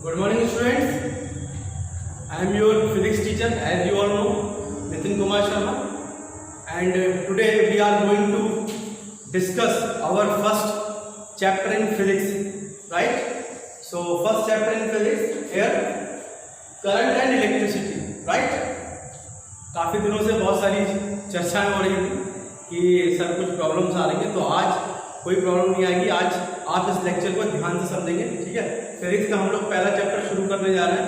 Good morning, students. I am your physics teacher, as you all know, Nitin Kumar Sharma, and today we are going to discuss our first chapter in physics, right? So, first chapter in physics here, current and electricity, right? काफी दिनों से बहुत सारी चर्चाएं हो रही थी कि सर कुछ प्रॉब्लम्स आ रही हैं, तो आज कोई प्रॉब्लम नहीं आएगी। आज आप इस लेक्चर को ध्यान से समझेंगे, ठीक है। फिजिक्स का हम लोग पहला चैप्टर शुरू करने जा रहे हैं,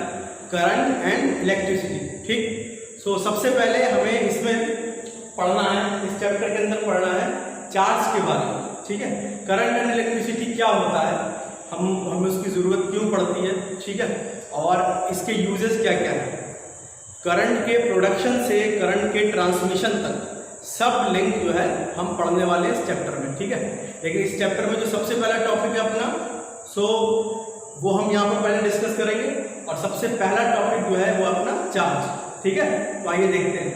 करंट एंड इलेक्ट्रिसिटी, ठीक। सो सबसे पहले हमें इसमें पढ़ना है, इस चैप्टर के अंदर पढ़ना है चार्ज के बारे में, ठीक है। करंट एंड इलेक्ट्रिसिटी क्या होता है, हमें उसकी जरूरत क्यों पड़ती है, ठीक है, और इसके यूजेस क्या क्या है। करंट के प्रोडक्शन से करंट के ट्रांसमिशन तक सब लिंक जो है हम पढ़ने वाले हैं इस चैप्टर में, ठीक है। लेकिन इस चैप्टर में जो सबसे पहला टॉपिक है अपना, वो हम यहाँ पर पहले डिस्कस करेंगे, और सबसे पहला टॉपिक जो है वो अपना चार्ज, ठीक है। तो आइए देखते हैं।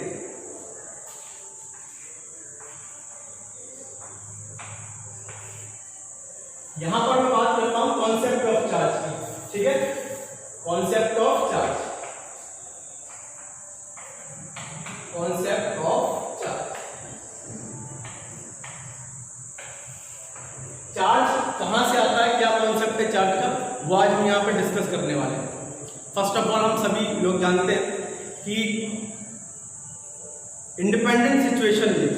यहां पर मैं बात करता हूं कॉन्सेप्ट ऑफ चार्ज की, ठीक है। Concept of charge, concept of charge. Charge कहां से आता है, क्या कॉन्सेप्ट है चार्ज का, वो आज हम यहां पे डिस्कस करने वाले हैं। फर्स्ट ऑफ ऑल हम सभी लोग जानते हैं कि इंडिपेंडेंट सिचुएशन में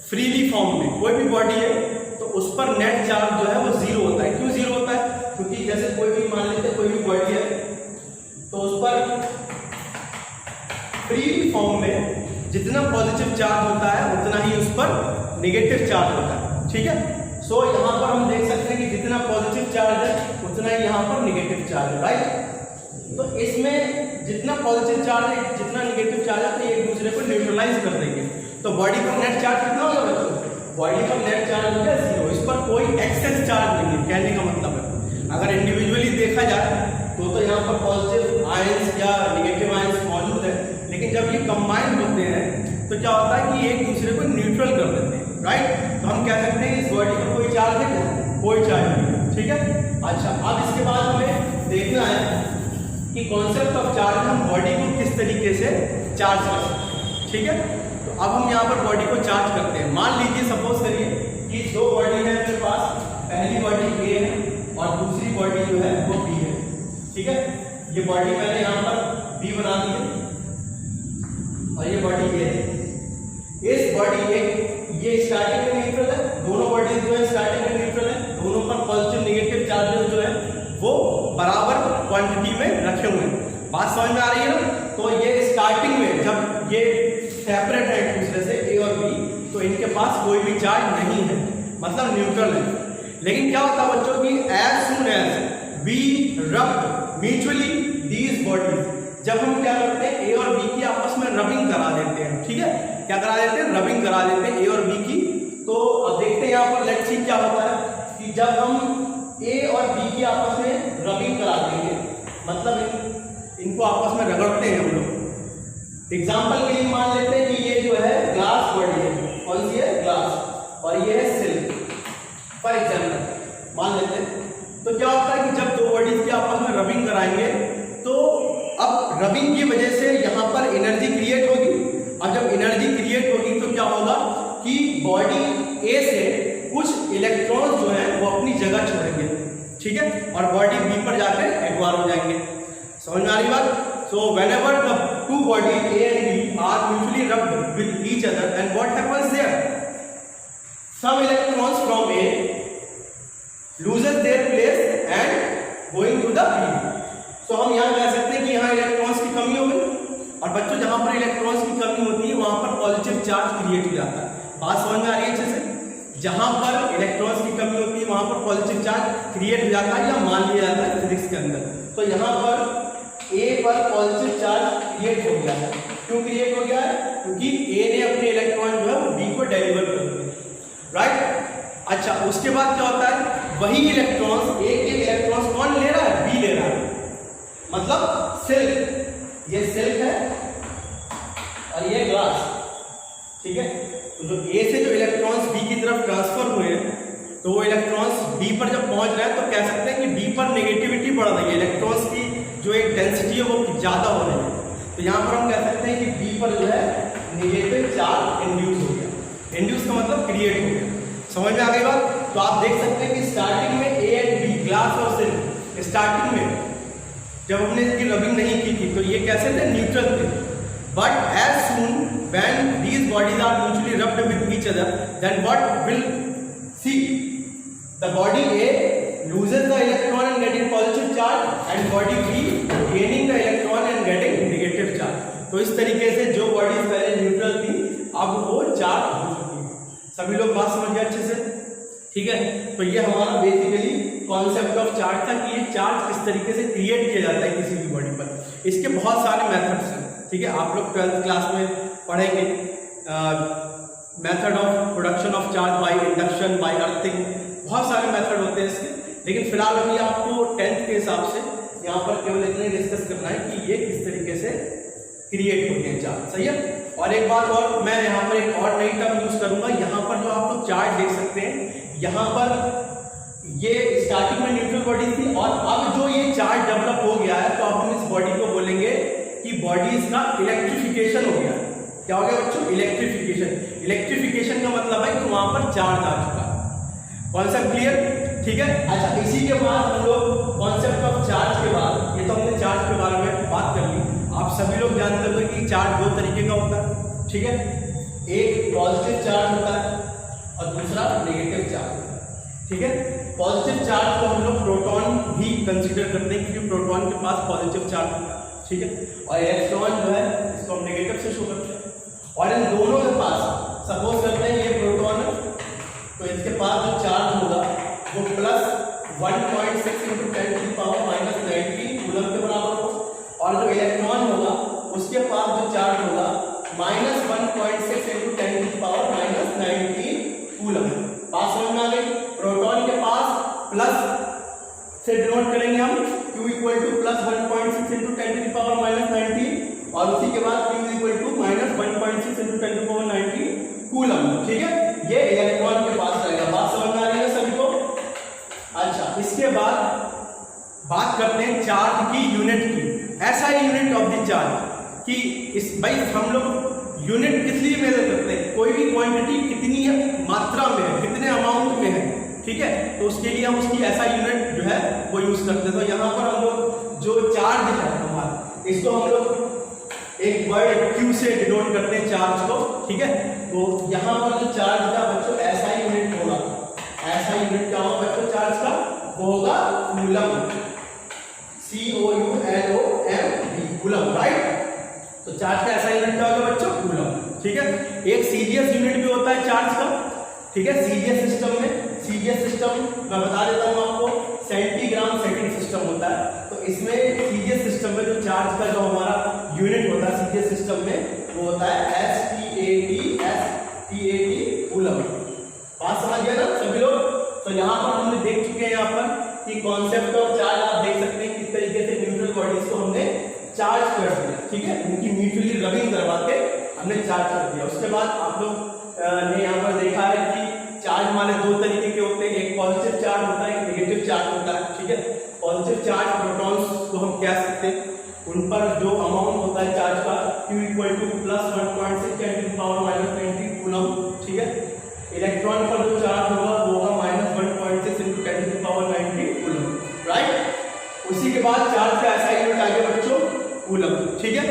फ्रीली फॉर्म में कोई भी बॉडी है तो उस पर नेट चार्ज जो है वो जीरो होता है। क्यों जीरो होता है, क्योंकि जैसे कोई भी मान लेते कोई भी बॉडी है तो उस पर फ्री फॉर्म में जितना पॉजिटिव चार्ज होता है उतना ही उस पर नेगेटिव चार्ज होता है, ठीक है। सो यहां पर हम देख सकते हैं कि जितना पॉजिटिव चार्ज है उतना ही यहां पर नेगेटिव चार्ज है, राइट। तो इसमें जितना पॉजिटिव चार्ज है जितना नेगेटिव चार्ज है तो एक दूसरे को न्यूट्रलाइज कर देंगे। तो बॉडी पर नेट चार्ज कितना होगा बच्चों, बॉडी पर नेट चार्ज हो गया जीरो, इस पर कोई एक्सेस चार्ज नहीं है। कहने का मतलब है अगर इंडिविजुअली देखा जाए तो यहाँ पर पॉजिटिव आयंस या नेगेटिव आयंस मौजूद है, लेकिन जब ये कंबाइन होते हैं तो क्या होता है कि एक दूसरे को न्यूट्रल कर देते हैं, राइट। तो हम कह सकते हैं इस बॉडी पर कोई चार्ज है, कोई चार्ज नहीं, ठीक है। अच्छा, अब इसके बाद हमें देखना है कि कॉन्सेप्ट ऑफ चार्ज हम बॉडी को किस तरीके से चार्ज कर सकते हैं, ठीक है। तो अब हम यहाँ पर बॉडी को चार्ज करते हैं। मान लीजिए सपोज करिए कि दो बॉडी है मेरे पास, पहली बॉडी ए है और दूसरी बॉडी जो है वो बी है, ठीक है। ये बॉडी मैंने यहाँ पर बी बना दी है और ये बॉडी ए है। इस बॉडी ये स्टार्टिंग में न्यूट्रल है, दोनों बॉडी जो है स्टार्टिंग में न्यूट्रल है, दोनों पर पॉजिटिव नेगेटिव चार्जेस जो है वो बराबर क्वांटिटी में रखे हुए हैं। बात समझ में आ रही है ना। तो ये स्टार्टिंग में जब ये सेपरेट है एक दूसरे से ए और बी, तो इनके पास कोई भी चार्ज नहीं है, मतलब न्यूट्रल है। लेकिन क्या होता है बच्चों की एज सुन एज बी रब म्यूचुअली दीज बॉडीज, जब हम क्या करते हैं ए और बी की आपस में रबिंग करा देते हैं, ठीक है। क्या करा देते हैं, रबिंग करा देते हैं ए और बी की। तो अब देखते हैं यहाँ पर लेट्स सी क्या होता है कि जब हम ए और बी की आपस में रबिंग करा देंगे, मतलब इनको आपस में रगड़ते हैं हम लोग। एग्जाम्पल के लिए मान लेते हैं कि ये जो है ग्लास बॉडी है, कौन सी है, ग्लास, और ये है सिल्क, फॉर एग्जाम्पल मान लेते हैं। तो क्या होता है कि जब दो बॉडीज की आपस में रबिंग कराएंगे तो अब रबिंग की वजह से यहाँ पर एनर्जी क्रिएट होगी, और जब एनर्जी क्रिएट होगी तो क्या होगा कि बॉडी ए से कुछ इलेक्ट्रॉन्स जो है वो अपनी जगह छोड़ेंगे, ठीक है, और बॉडी बी पर जाकर एक्वायर हो जाएंगे। समझ में आ रही बात। So whenever the two bodies A and B are mutually rubbed with each other, and what happens there? Some electrons from A loses their place and going to the B. So हम यहाँ कह सकते हैं कि यहाँ electrons की कमी हो गई, और बच्चों जहाँ पर इलेक्ट्रॉन्स की कमी होती है वहां पर पॉजिटिव चार्ज क्रिएट हो जाता है। बात समझ में आ रही है अच्छे से। जहां पर इलेक्ट्रॉन्स की कमी होती है वहां पर पॉजिटिव चार्ज क्रिएट हो जाता है, या मान लिया जाता है फिजिक्स के अंदर। तो यहाँ पर ए पर पॉजिटिव चार्ज क्रिएट हो गया है। क्यों क्रिएट हो गया है, क्योंकि ए ने अपने इलेक्ट्रॉन जो है वो बी को डिलीवर कर दिए, राइट। अच्छा, उसके बाद क्या होता है, वही इलेक्ट्रॉन्स ए के इलेक्ट्रॉन्स कौन ले रहा है, बी ले रहा है, मतलब सिल्क, ये सिल्क है और ये ग्लास, ठीक है। तो जो ए से जो इलेक्ट्रॉन्स बी की तरफ ट्रांसफर हुए हैं तो वो इलेक्ट्रॉन्स बी पर जब पहुंच रहे हैं तो कह सकते हैं कि बी पर नेगेटिविटी बढ़ बढ़ रही है, इलेक्ट्रॉन्स की जो एक डेंसिटी है वो ज़्यादा हो रही है। तो यहाँ पर हम कह सकते हैं कि बी पर जो है नेगेटिव चार्ज इंड्यूस हो गया। इंड्यूस का मतलब क्रिएट हो गया। समझ में आ गई बात? तो आप देख सकते हैं कि स्टार्टिंग में ए एंड बी, ग्लास और सिल्क, स्टार्टिंग में जब हमने इसकी रबिंग नहीं की थी तो ये कैसे थे? न्यूट्रल थे। But as soon when these bodies are mutually rubbed with each other, then what will see the body a loses the electron and getting positive charge and body B gaining the electron and getting negative charge। तो इस तरीके से जो bodies पहले neutral थी अब वो charge हो चुकी है। सभी लोग बात समझ गए अच्छे से? ठीक है, तो ये हमारा बेसिकली कॉन्सेप्ट ऑफ चार्ज था कि ये चार्ज किस तरीके से क्रिएट किया जाता है किसी भी बॉडी पर। इसके बहुत सारे मेथड्स हैं। ठीक है, आप लोग 12th क्लास में पढ़ेंगे method of production of charge by induction, by earthing, बहुत सारे मेथड होते हैं इसके। लेकिन फिलहाल अभी आपको 10th के हिसाब से यहाँ पर केवल इतना डिस्कस करना है कि ये किस तरीके से क्रिएट होते हैं चार्ज। सही है। और एक बात और, मैं यहाँ पर एक और नई टर्म यूज करूंगा। यहाँ पर जो आप लोग चार्ज देख सकते हैं, यहाँ पर ये स्टार्टिंग में न्यूट्रल बॉडी थी और अब जो ये चार्ज डेवलप हो गया है तो अब हम इस बॉडी को बोलेंगे कि बॉडीज का इलेक्ट्रिफिकेशन हो गया। क्या हो गया बच्चों? इलेक्ट्रिफिकेशन। इलेक्ट्रिफिकेशन का मतलब है कि वहां पर चार्ज आ चुका है। Concept clear? ठीक है। अच्छा, इसी के बाद हम लोग कॉन्सेप्ट ऑफ चार्ज के बाद, ये तो हमने चार्ज के बारे में बात कर ली। आप सभी लोग जानते होंगे कि चार्ज दो तरीके का होता है। ठीक है, एक पॉजिटिव चार्ज होता है और दूसरा नेगेटिव चार्ज होता है। ठीक है, पॉजिटिव चार्ज को हम लोग प्रोटॉन भी कंसीडर करते हैं क्योंकि प्रोटॉन के पास पॉजिटिव चार्ज होता है। ठीक है, और इलेक्ट्रॉन जो है इसको हम नेगेटिव से शो करते हैं। और इन दोनों के पास सपोज करते हैं ये प्रोटॉन है तो इसके पास जो चार्ज होगा वो प्लस 1.6 × 10⁻⁻19 कूलम के बराबर हो, और जो इलेक्ट्रॉन होगा उसके पास जो चार्ज होगा -1.6 × 10⁻⁻19 कूलम। बात समझ में आ गई? प्रोटॉन के पास प्लस से डिनोट करेंगे हम Q = +1.6 × 10⁻⁻19 और उसी के बाद Q = -1.6 × 10⁻⁹ कूलम। ठीक है, ये इलेक्ट्रॉन के पास रहेगा। बात समझ में आ रही है सभी को? अच्छा, इसके बाद बात करते हैं चार्ज की यूनिट की। ऐसा यूनिट ऑफ द चार्ज कि इस भाई हम लोग यूनिट किस लिए मेजर करते हैं? कोई भी क्वांटिटी कितनी है मात्रा में है, कितने अमाउंट में है। ठीक है, तो उसके लिए हम उसकी ऐसा यूनिट जो है वो यूज करते हैं। तो यहाँ पर हम लोग जो चार्ज है हमारा, इसको हम लोग एक वर्ड Q से डिनोट करते हैं चार्ज को। ठीक है, तो यहाँ पर जो चार्ज का बच्चों ऐसा यूनिट होगा, ऐसा यूनिट क्या होगा बच्चों चार्ज का? वो होगा कूलम। COULOMB, coulomb. राइट, तो चार्ज का ऐसा यूनिट क्या होगा बच्चों? कूलम। ठीक है, एक सीरियस यूनिट भी होता है चार्ज का। ठीक है, सीरियस सिस्टम में, सीरियस सिस्टम मैं बता देता हूं आपको, सेंटीग्राम सेकंड सिस्टम होता है। तो इसमें सीरियस सिस्टम में जो चार्ज का जो हमारा यूनिट होता है सीरियस सिस्टम में वो होता है STAT कूलम। बात समझ गए ना सभी लोग? तो यहाँ पर हमने देख चुके हैं यहाँ पर कि कॉन्सेप्ट ऑफ चार्ज आप देख सकते हैं किस तरीके से न्यूट्रल बॉडीज को हमने चार्ज कर दिया। ठीक है, उनकी म्यूचुअली रबिंग करवा के हमने चार्ज कर दिया। उसके बाद आप लोग ने यहाँ पर देखा है कि चार्ज हमारे दो तरीके के होते हैं, एक पॉजिटिव चार्ज होता है, एक नेगेटिव चार्ज होता है। ठीक है, पॉजिटिव चार्ज प्रोटॉन्स को हम कह सकते हैं, उन पर जो अमाउंट होता है चार्ज का Q = +1.6 10⁻⁻19 कूलम। ठीक है, इलेक्ट्रॉन पर जो चार्ज होगा वो होगा -1.6 × 10⁻19 कूलम। राइट, उसी के बाद चार्ज का ऐसा यूनिट आ गया बच्चों कूलम। ठीक है,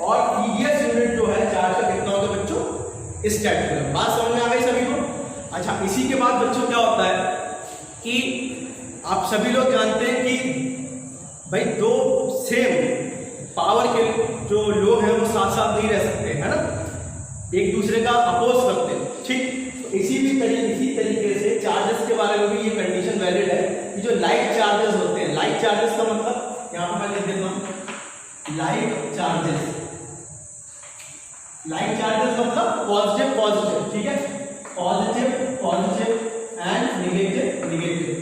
और पीडीएस यूनिट जो है चार्ज का कितना होता है बच्चों? Statcoulomb. बात समझ में आ गई सभी को? अच्छा, इसी के बाद बच्चों क्या होता है कि आप सभी लोग जानते हैं कि भाई दो सेम पावर के जो लोग हैं वो साथ साथ नहीं रह सकते, है ना, एक दूसरे का अपोज करते हैं। ठीक, तो इसी तरीके से चार्जेस के बारे में भी ये कंडीशन वैलिड है कि जो लाइक चार्जेस होते हैं, लाइक चार्जेस का मतलब यहाँ पर मैं लिख देता हूं लाइक चार्जेस। लाइक चार्जेस मतलब पॉजिटिव पॉजिटिव। ठीक है, positive positive and negative negative.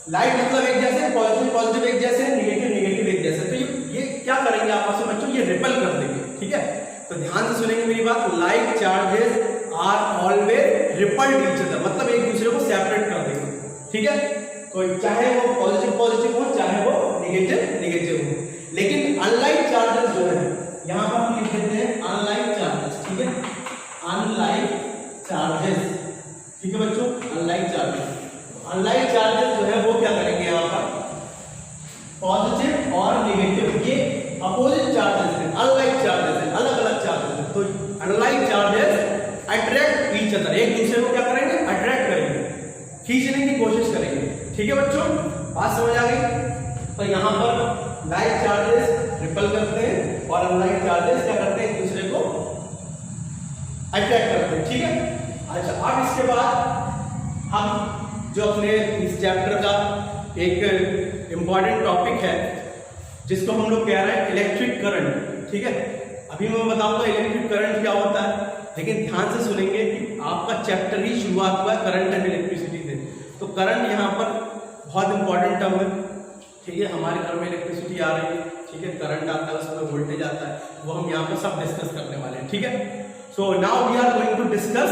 Light मतलब एक जैसे, पॉजिटिव पॉजिटिव एक जैसे, नेगेटिव नेगेटिव एक जैसे। तो ये क्या करेंगे आपस में बच्चों? ये रिपल कर देंगे। ठीक है, तो ध्यान से सुनेंगे मेरी बात। Like charges are always repelled each other, मतलब एक दूसरे को सेपरेट कर देंगे। ठीक है, तो चाहे वो पॉजिटिव पॉजिटिव हो चाहे वो नेगेटिव हो। लेकिन अनलाइक चार्जेस जो है यहाँ पर हम लिख देते हैं अनलाइक चार्जेस, ठीक है, अनलाइक चार्जेस, ठीक है बच्चों, अनलाइक चार्जेस। अनलाइक चार्जेस जो है वो क्या करेंगे यहाँ पर, पॉजिटिव और नेगेटिव, ये अपोजिट चार्जेस हैं, अनलाइक चार्जेस हैं, अलग अलग चार्जेस हैं। तो unlike charges attract each other, एक दूसरे को क्या करेंगे, अट्रैक्ट करेंगे, खींचने की कोशिश करेंगे, ठीक है बच्चों, बात समझ आ गई। तो यहाँ पर लाइक चार्जेस रिपल करते हैं और अनलाइक चार्जेस क्या करते हैं, एक दूसरे को अट्रैक्ट करते हैं, ठीक है। अच्छा, अब इसके बाद हम जो अपने इस चैप्टर का एक इंपॉर्टेंट टॉपिक है जिसको हम लोग कह रहे हैं इलेक्ट्रिक करंट, ठीक है। अभी मैं बताऊंगा इलेक्ट्रिक करंट क्या होता है, लेकिन ध्यान से सुनेंगे कि आपका चैप्टर ही शुरुआत हुआ है करंट एंड इलेक्ट्रिसिटी से। तो करंट यहाँ पर बहुत इंपॉर्टेंट टर्म है, ठीक है। हमारे घर में इलेक्ट्रिसिटी आ रही है, ठीक है, करंट आता है, उसमें वोल्टेज आता है, वो हम यहाँ पर सब डिस्कस करने वाले हैं, ठीक है। So now we are going to discuss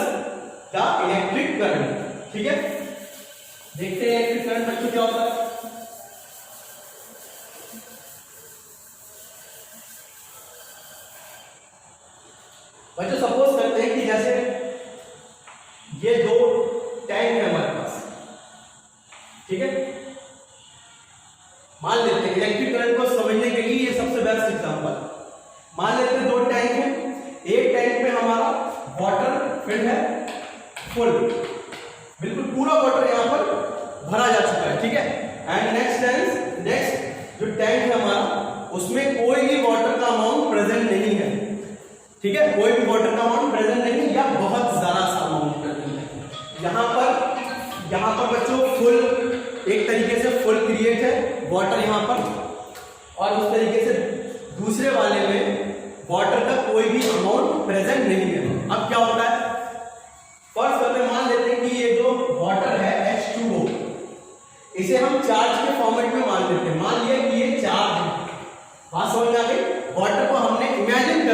the electric current, ठीक है। देखते हैं इलेक्ट्रिक करंट बच्चों क्या होता है। बच्चों सपोज करते हैं कि जैसे ये दो टैंक है हमारे पास, ठीक है। मान लेते हैं इलेक्ट्रिक करंट को समझने के लिए ये सबसे बेस्ट एग्जांपल, मान लेते हैं दो टैंक है, एक टैंक में हमारा वाटर फिल्ड है फुल, बिल्कुल पूरा वाटर यहाँ पर भरा जा चुका है, ठीक है। एंड नेक्स्ट जो टैंक है हमारा उसमें कोई भी वाटर का अमाउंट प्रेजेंट नहीं है, ठीक है, कोई भी वाटर का अमाउंट प्रेजेंट नहीं या बहुत जरा सा अमाउंट प्रेजेंट है। यहाँ पर बच्चों फुल, एक तरीके से फुल क्रिएट है वाटर यहाँ पर, और उस तरीके से दूसरे वाले में वाटर का कोई भी अमाउंट प्रेजेंट नहीं है। अब क्या होता है, फर्स्ट करते मान लेते हैं कि ये जो वाटर है H2O, इसे हम चार्ज के फॉर्मेट में मान लेते हैं, मान लिया कि ये चार्ज है, बात समझ आ गई। वाटर को हमने इमेजिन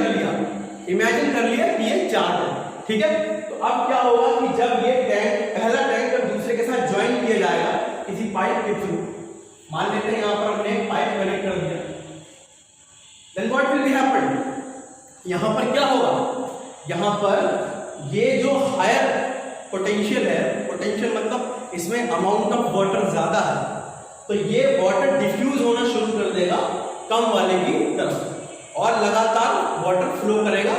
कर लिया कि ये चार्ज है, ठीक है। तो अब क्या होगा कि जब ये टैंक, पहला टैंक जब दूसरे के साथ ज्वाइन किया जाएगा किसी पाइप के थ्रू, मान लेते हैं यहाँ पर हमने एक पाइप कनेक्ट कर दिया, then what will be happen, यहाँ पर क्या होगा, यहाँ पर ये जो हायर पोटेंशियल है, पोटेंशियल मतलब इसमें अमाउंट ऑफ वाटर ज्यादा है, तो ये वाटर डिफ्यूज होना शुरू कर देगा कम वाले की तरफ, और लगातार वाटर फ्लो करेगा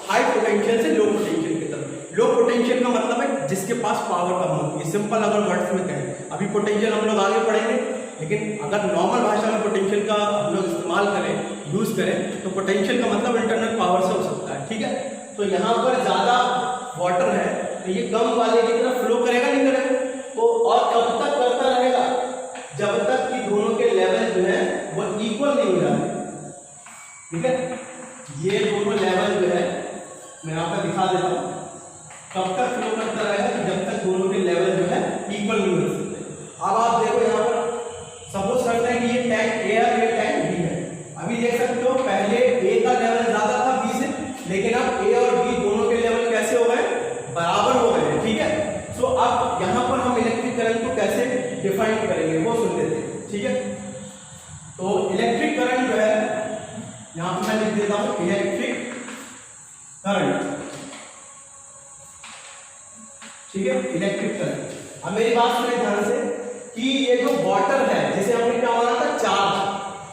हाई पोटेंशियल से लो पोटेंशियल की तरफ। लो पोटेंशियल का मतलब है जिसके पास पावर कम होती है, सिंपल अगर वर्ड्स में कहें, अभी पोटेंशियल हम लोग आगे पढ़ेंगे, लेकिन अगर नॉर्मल भाषा में पोटेंशियल का हम लोग इस्तेमाल करें, यूज करें, तो पोटेंशियल का मतलब इंटरनल पावर से हो सकता है, ठीक है। तो यहाँ पर ज्यादा वाटर है तो ये कम वाले की तरफ फ्लो करेगा, नहीं करेगा, तो और कब तक करता रहेगा, जब तक कि दोनों के लेवल जो है वो इक्वल नहीं हो जाते, ठीक है। ये दोनों लेवल जो है मैं यहाँ पर दिखा देता हूँ, कब तक फ्लो करता रहेगा, जब तक दोनों के लेवल जो है इक्वल नहीं हो सकते। अब आप देखो यहाँ पर सपोज करते हैं कि ये टैंक ए है, ये टैंक बी है, अभी देख सकते हो पहले ए का लेवल ज्यादा था बी से, लेकिन अब ए और बी दोनों के लेवल कैसे हो गए, बराबर हो गए, ठीक है। सो अब यहाँ पर हम इलेक्ट्रिक करंट को कैसे डिफाइन करेंगे वो सुन लेते हैं, ठीक है। तो इलेक्ट्रिक करंट जो है यहाँ पर मैं लिख देता हूं इलेक्ट्रिक करंट, ठीक है, इलेक्ट्रिक करंट। अब मेरी बात सुने ध्यान से कि ये जो वाटर है जिसे हमने क्या माना था चार्ज,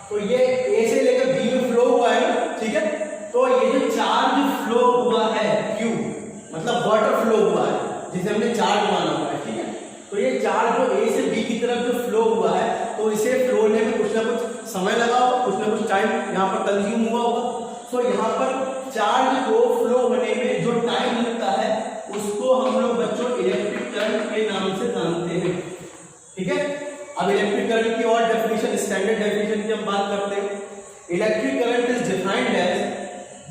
तो ये ए से लेकर बी में फ्लो हुआ है ना, ठीक है। तो ये जो चार्ज फ्लो हुआ है क्यू मतलब वाटर फ्लो हुआ है जिसे हमने चार्ज माना हुआ है, ठीक है। तो ये चार्ज जो ए से बी की तरफ जो फ्लो हुआ है, तो इसे फ्लो होने में कुछ ना कुछ समय लगा होगा, कुछ ना कुछ टाइम यहाँ पर कंज्यूम हुआ होगा। सो यहाँ पर चार्ज को फ्लो होने में जो टाइम लगता है उसको हम लोग बच्चों इलेक्ट्रिक करंट के नाम से जानते हैं, ठीक है। अब इलेक्ट्रिक करंट की और डेफिनेशन, स्टैंडर्ड डेफिनेशन की हम बात करते हैं। Electric current is defined as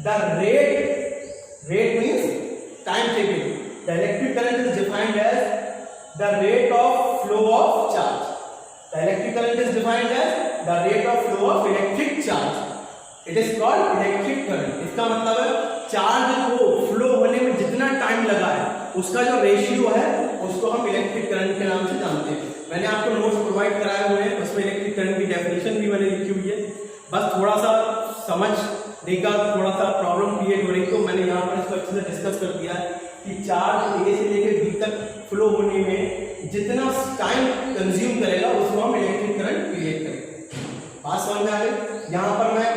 the rate means time taking, the electric current is defined as the rate of flow of charge. The electric current is defined as the rate of flow of electric charge. It is called electric current. इसका मतलब है charge को flow होने में जितना time लगा है उसका जो रेशियो है उसको हम इलेक्ट्रिक करंट के नाम से जानते हैं। मैंने आपको नोट्स प्रोवाइड कराए हुए हैं, उसमें इलेक्ट्रिक करंट की डेफिनेशन भी मैंने लिखी हुई है। बस थोड़ा सा समझने का थोड़ा सा प्रॉब्लम क्रिएट हो रही, तो मैंने यहाँ पर इसको अच्छे से डिस्कस कर दिया है कि चार्ज ए से लेकर बी तक फ्लो होने में जितना टाइम कंज्यूम करेगा उसको हम इलेक्ट्रिक करंट क्रिएट करेंगे। बात समझ में आ गई। यहाँ पर मैं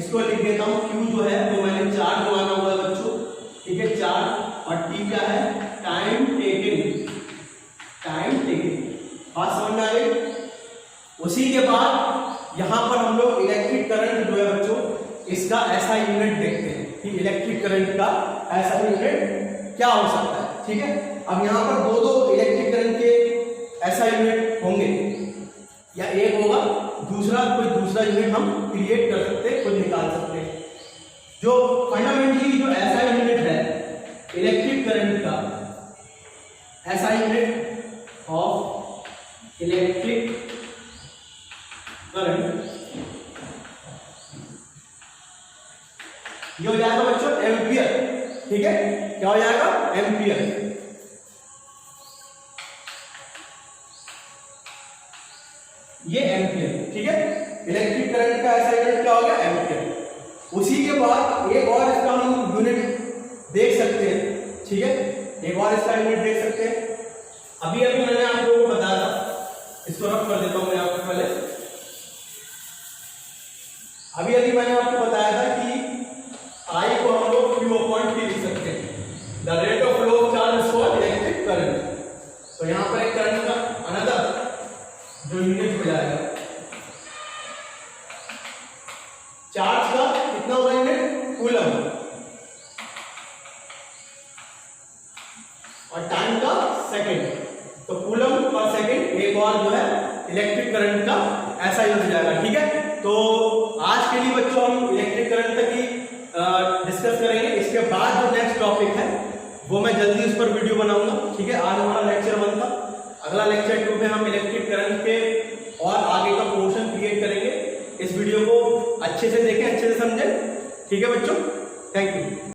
इसको लिख देता हूँ, Q जो है वो मैंने चार्ज माना हुआ है बच्चों, ठीक है, चार्ज, और T क्या है, टाइम टेकन, टाइम टेकन। बात समझ में आ गई। उसी के बाद यहाँ पर हम लोग इलेक्ट्रिक करंट जो है बच्चों इसका ऐसा यूनिट देखते हैं कि इलेक्ट्रिक करंट का ऐसा यूनिट क्या हो सकता है, ठीक है। अब यहाँ पर दो इलेक्ट्रिक करंट के ऐसा यूनिट होंगे, या एक होगा, दूसरा कोई दूसरा यूनिट हम क्रिएट कर सकते हैं, खुद निकाल सकते हैं। जो फंडामेंटली जो ऐसा यूनिट है इलेक्ट्रिक करंट का, ऐसा यूनिट ऑफ इलेक्ट्रिक करंट ये हो जाएगा बच्चों एम्पियर, ठीक है। क्या हो जाएगा, एम्पियर। ये एम्पियर, ठीक है। इलेक्ट्रिक करंट का ऐसा यूनिट क्या हो गया, एम्पियर। उसी के बाद एक और इसका हम यूनिट देख सकते हैं, ठीक है, एक और इसका यूनिट देख सकते हैं। अभी मैंने आप लोगों को बताया था, इसको रफ कर देता हूं मैं आपको पहले। अभी मैंने आपको बताया था कि I को हम लोग Q/T लिख सकते हैं, the rate of flow of charge for electric current. तो यहाँ पर एक करंट का अनदर जो यूनिट हो जाएगा, चार्ज का कितना होगा यूनिट, कूलम, और टाइम का सेकंड। तो कूलम पर सेकंड एक और जो है इलेक्ट्रिक करंट का ऐसा यूनिट हो जाएगा, ठीक है। तो आज के लिए बच्चों हम इलेक्ट्रिक करंट तक ही डिस्कस करेंगे। इसके बाद जो नेक्स्ट टॉपिक है वो मैं जल्दी उस पर वीडियो बनाऊंगा, ठीक है। आज हमारा लेक्चर 1 था, अगला लेक्चर 2 में हम इलेक्ट्रिक करंट के और आगे का पोर्शन क्रिएट करेंगे। इस वीडियो को अच्छे से देखें, अच्छे से समझें, ठीक है बच्चों। Thank you.